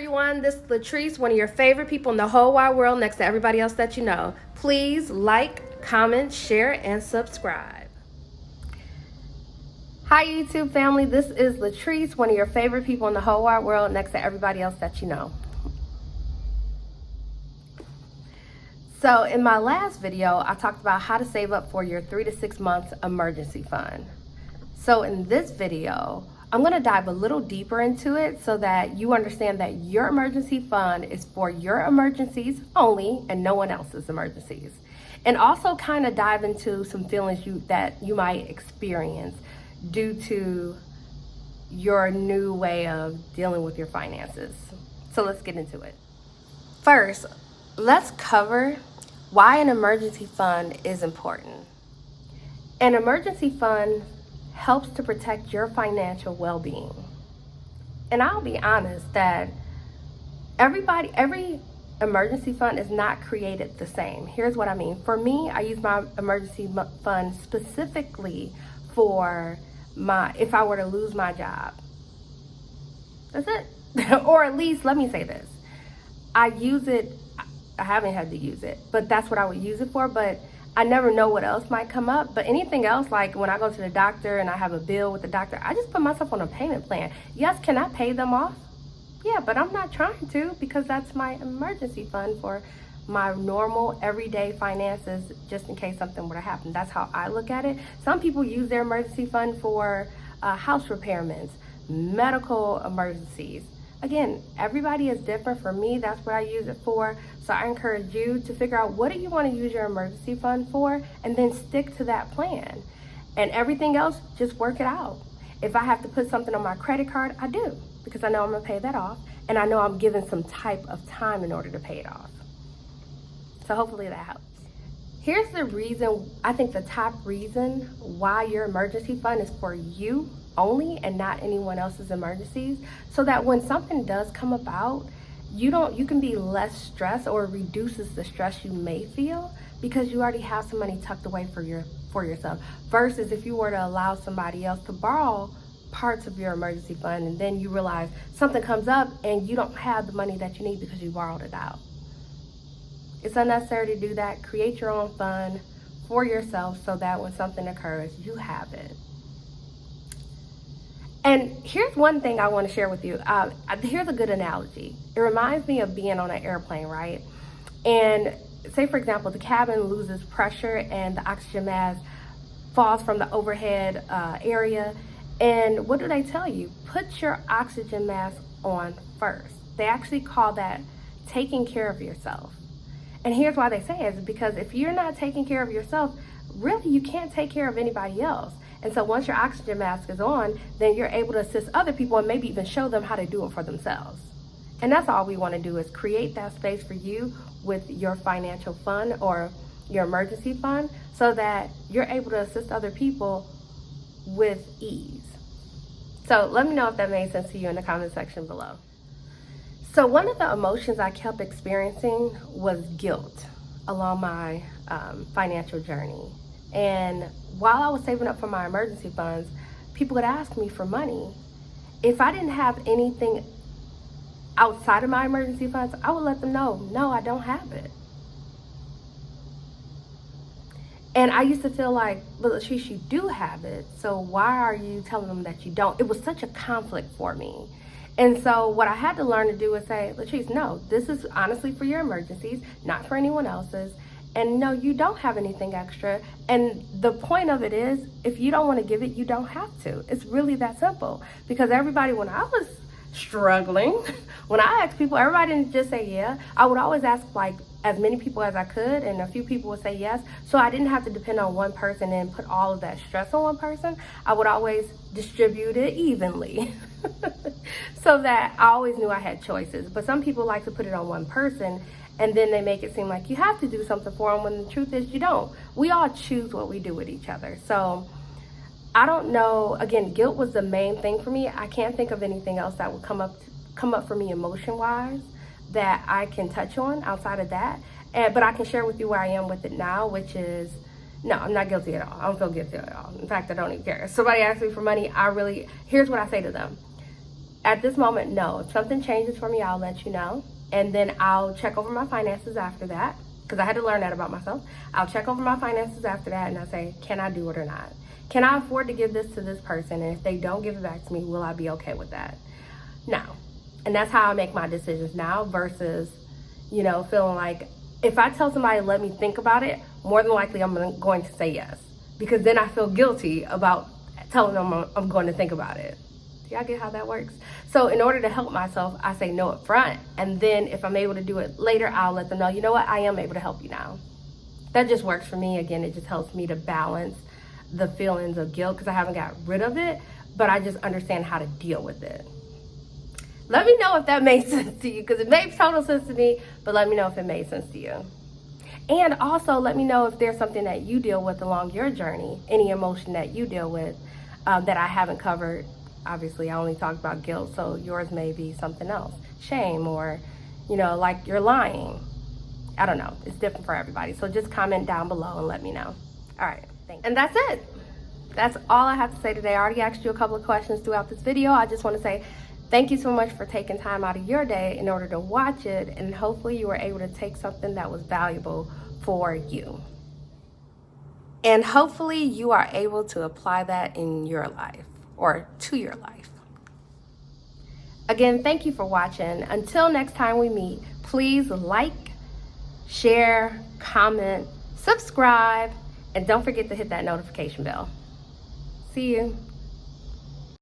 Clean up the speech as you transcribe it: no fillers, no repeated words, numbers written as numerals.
everyone, this is Latrice, one of your favorite people in the whole wide world next to everybody else that you know. Please like, comment, share, and subscribe. Hi YouTube family, this is Latrice, one of your favorite people in the whole wide world next to everybody else that you know. So in my last video, I talked about how to save up for your 3 to 6 months emergency fund. So in this video, I'm going to dive a little deeper into it so that you understand that your emergency fund is for your emergencies only and no one else's emergencies. And also kind of dive into some feelings that you might experience due to your new way of dealing with your finances. So let's get into it. First, let's cover why an emergency fund is important. An emergency fund helps to protect your financial well-being. And I'll be honest that every emergency fund is not created the same. Here's what I mean. For me, I use my emergency fund specifically for if I were to lose my job. That's it. Or at least, let me say this. I haven't had to use it, but that's what I would use it for. But I never know what else might come up. But anything else, like when I go to the doctor and I have a bill with the doctor, I just put myself on a payment plan. Yes, can I pay them off? Yeah, but I'm not trying to, because that's my emergency fund for my normal everyday finances, just in case something were to happen. That's how I look at it. Some people use their emergency fund for house repairments, medical emergencies. Again, everybody is different. For me, that's what I use it for. So I encourage you to figure out, what do you want to use your emergency fund for, and then stick to that plan. And everything else, just work it out. If I have to put something on my credit card, I do, because I know I'm going to pay that off, and I know I'm given some type of time in order to pay it off. So hopefully that helps. Here's the reason, I think the top reason why your emergency fund is for you only and not anyone else's emergencies, so that when something does come about, you can be less stressed, or reduces the stress you may feel, because you already have some money tucked away for yourself, versus if you were to allow somebody else to borrow parts of your emergency fund, and then you realize something comes up and you don't have the money that you need because you borrowed it out. It's unnecessary to do that. Create your own fund for yourself so that when something occurs, you have it. And here's one thing I want to share with you. Here's a good analogy. It reminds me of being on an airplane, right? And say, for example, the cabin loses pressure and the oxygen mask falls from the overhead area. And what do they tell you? Put your oxygen mask on first. They actually call that taking care of yourself. And here's why they say it, is because if you're not taking care of yourself, really you can't take care of anybody else. And so once your oxygen mask is on, then you're able to assist other people and maybe even show them how to do it for themselves. And that's all we want to do, is create that space for you with your financial fund or your emergency fund, so that you're able to assist other people with ease. So let me know if that made sense to you in the comment section below. So one of the emotions I kept experiencing was guilt along my financial journey. And while I was saving up for my emergency funds, people would ask me for money. If I didn't have anything outside of my emergency funds, I would let them know, no, I don't have it. And I used to feel like, but Latrice, you do have it, so why are you telling them that you don't? It was such a conflict for me. And so what I had to learn to do is say, Latrice, no, this is honestly for your emergencies, not for anyone else's. And no, you don't have anything extra. And the point of it is, if you don't want to give it, you don't have to. It's really that simple. Because everybody, when I was struggling, when I asked people, everybody didn't just say yeah. I would always ask like as many people as I could, and a few people would say yes. So I didn't have to depend on one person and put all of that stress on one person. I would always distribute it evenly so that I always knew I had choices. But some people like to put it on one person, and then they make it seem like you have to do something for them, when the truth is you don't. We all choose what we do with each other. So I don't know, again, guilt was the main thing for me. I can't think of anything else that would come up for me emotion-wise that I can touch on outside of that. But I can share with you where I am with it now, which is, no, I'm not guilty at all. I don't feel guilty at all. In fact, I don't even care. If somebody asks me for money, here's what I say to them. At this moment, no. If something changes for me, I'll let you know. And then I'll check over my finances after that, because I had to learn that about myself. I'll check over my finances after that, and I say, can I do it or not? Can I afford to give this to this person? And if they don't give it back to me, will I be okay with that? No. And that's how I make my decisions now versus, feeling like if I tell somebody, let me think about it, more than likely I'm going to say yes. Because then I feel guilty about telling them I'm going to think about it. Do y'all get how that works? So in order to help myself, I say no up front. And then if I'm able to do it later, I'll let them know, you know what, I am able to help you now. That just works for me. Again, it just helps me to balance the feelings of guilt because I haven't got rid of it, but I just understand how to deal with it. Let me know if that made sense to you, because it made total sense to me, but let me know if it made sense to you. And also let me know if there's something that you deal with along your journey, any emotion that you deal with that I haven't covered. Obviously, I only talked about guilt, so yours may be something else. Shame, or, like you're lying. I don't know. It's different for everybody. So just comment down below and let me know. All right. Thanks. And that's it. That's all I have to say today. I already asked you a couple of questions throughout this video. I just want to say thank you so much for taking time out of your day in order to watch it. And hopefully you were able to take something that was valuable for you. And hopefully you are able to apply that in your life or to your life. Again, thank you for watching. Until next time we meet, please like, share, comment, subscribe, and don't forget to hit that notification bell. See you.